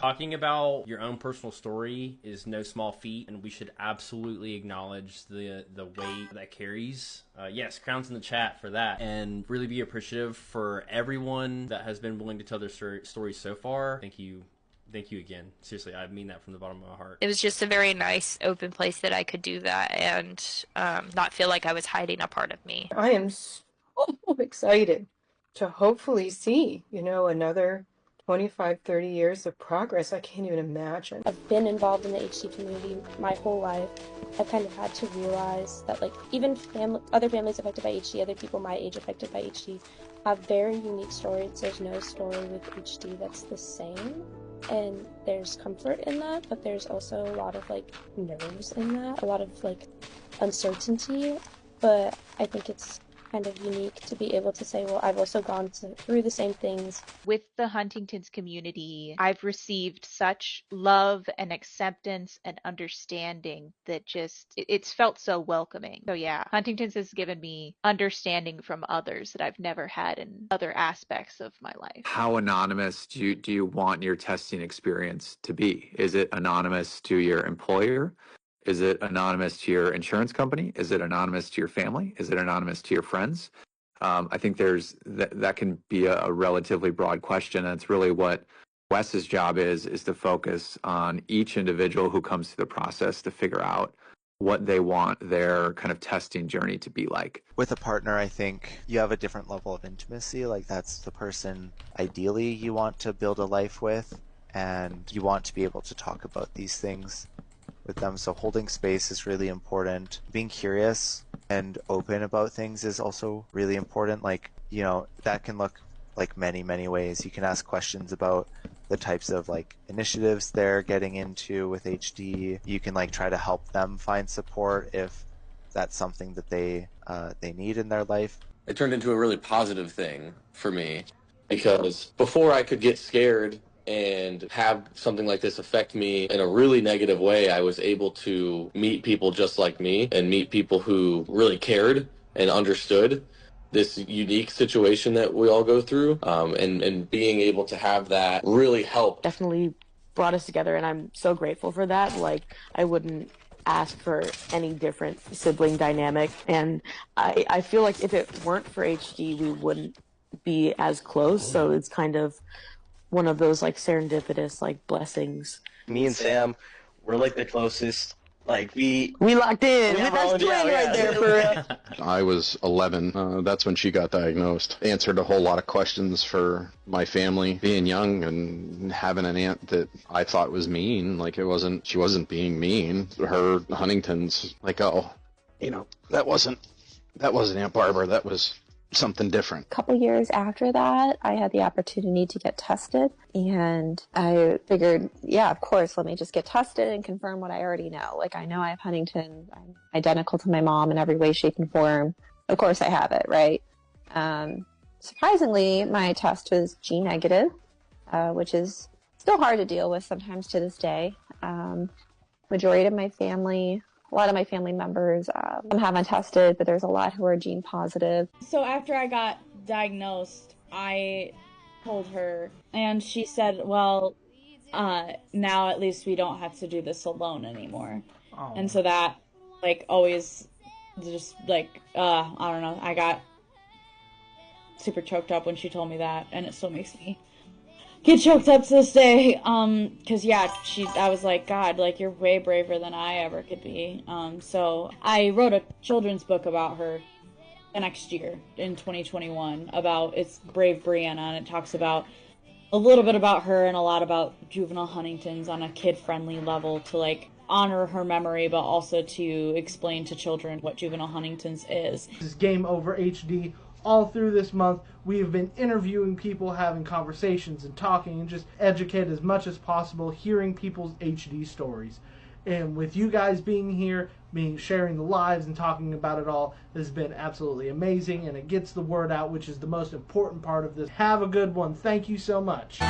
Talking about your own personal story is no small feat, and we should absolutely acknowledge the weight that carries. Yes, crowns in the chat for that, and really be appreciative for everyone that has been willing to tell their stories so far. Thank you. Thank you again. Seriously, I mean that from the bottom of my heart. It was just a very nice, open place that I could do that and not feel like I was hiding a part of me. I am so excited to hopefully see, another 25, 30 years of progress. I can't even imagine. I've been involved in the HD community my whole life. I've kind of had to realize that, like, even other families affected by HD, other people my age affected by HD, have very unique stories. There's no story with HD that's the same. And there's comfort in that, but there's also a lot of, like, nerves in that, a lot of, like, uncertainty. But I think it's kind of unique to be able to say, well, I've also gone through the same things. With the Huntington's community, I've received such love and acceptance and understanding that it's felt so welcoming. So yeah, Huntington's has given me understanding from others that I've never had in other aspects of my life. How anonymous do you want your testing experience to be? Is it anonymous to your employer? Is it anonymous to your insurance company? Is it anonymous to your family? Is it anonymous to your friends? I think that can be a relatively broad question, and it's really what Wes's job is to focus on each individual who comes through the process to figure out what they want their kind of testing journey to be like. With a partner, I think you have a different level of intimacy. Like, that's the person ideally you want to build a life with, and you want to be able to talk about these things with them. So holding space is really important. Being curious and open about things is also really important. Like, that can look like many, many ways. You can ask questions about the types of, like, initiatives they're getting into with HD. You can, like, try to help them find support if that's something that they need in their life. It turned into a really positive thing for me, because before I could get scared and have something like this affect me in a really negative way, I was able to meet people just like me and meet people who really cared and understood this unique situation that we all go through, and being able to have that really helped. Definitely brought us together, and I'm so grateful for that. Like, I wouldn't ask for any different sibling dynamic, and I feel like if it weren't for HD, we wouldn't be as close, so it's kind of one of those, like, serendipitous, like, blessings. Me and Sam, we're, like, the closest. Like, we locked in. That's twin right there for real. I was 11. That's when she got diagnosed. Answered a whole lot of questions for my family. Being young and having an aunt that I thought was mean, like, she wasn't being mean. Her Huntington's, like, that wasn't Aunt Barbara. That was something different. A couple years after that, I had the opportunity to get tested, and I figured, yeah, of course, let me just get tested and confirm what I already know. Like, I know I have Huntington. I'm identical to my mom in every way, shape, and form. Of course I have it, right? Surprisingly, my test was G negative, which is still hard to deal with sometimes to this day. Majority of my family, a lot of my family members haven't tested, but there's a lot who are gene positive. So after I got diagnosed, I told her, and she said, well, now at least we don't have to do this alone anymore. Oh. And so that, like, always just, like, I don't know, I got super choked up when she told me that, and it still makes me get choked up to this day, cause yeah, I was like, God, like, you're way braver than I ever could be. So I wrote a children's book about her the next year in 2021 it's Brave Brianna, and it talks about a little bit about her and a lot about juvenile Huntington's on a kid-friendly level to, like, honor her memory, but also to explain to children what juvenile Huntington's is. This is Game Over HD. All through this month, we have been interviewing people, having conversations and talking, and just educate as much as possible, hearing people's HD stories. And with you guys being here, sharing the lives and talking about it all, has been absolutely amazing, and it gets the word out, which is the most important part of this. Have a good one. Thank you so much.